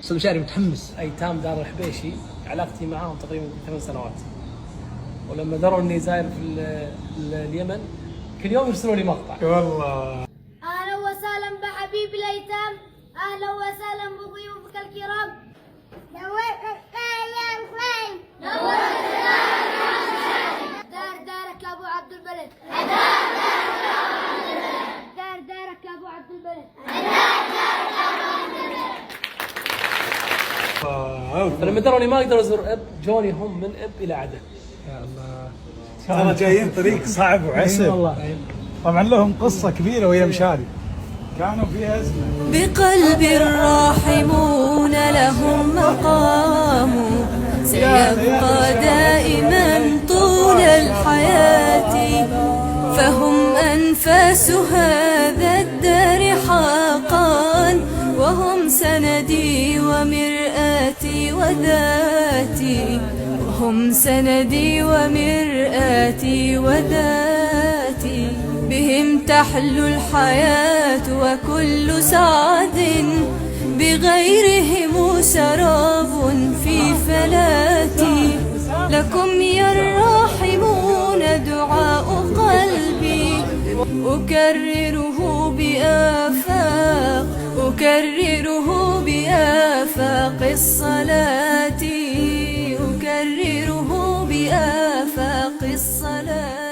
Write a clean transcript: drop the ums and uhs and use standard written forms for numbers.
استاذ مشاري متحمس. ايتام دار الحبيشي علاقتي معاهم تقريبا 8 سنوات، ولما دروا اني زاير في اليمن كل يوم يرسلوا لي مقطع. والله اهلا وسهلا بحبيب الايتام، اهلا وسهلا بضيوفك الكرام. دارك يا ابو عبد البلد، دارك يا ابو عبد البلد. فلما دروا اني ما اقدر ازور اب، جوني هم من اب الى عدن. يا الله. ترى جايين طريق صعب وعسر. والله. طبعا لهم قصة كبيرة ويا مشاري، كانوا فيها أزمة. بقلب الراحمون لهم مقام سيبقى دائما طول الحياة، فهم أنفاس هذا الدار حقا، وهم سندي ومرآتي وذاتي، وهم سندي ومرآتي وذاتي. بهم تحلو الحياة وكل سعد، بغيرهم سراب في فلاتي. لكم يا الراحمون دعاء قلبي، أكرره بآفاق، أكرره بآفاق الصلاة، أكرره بآفاق الصلاة.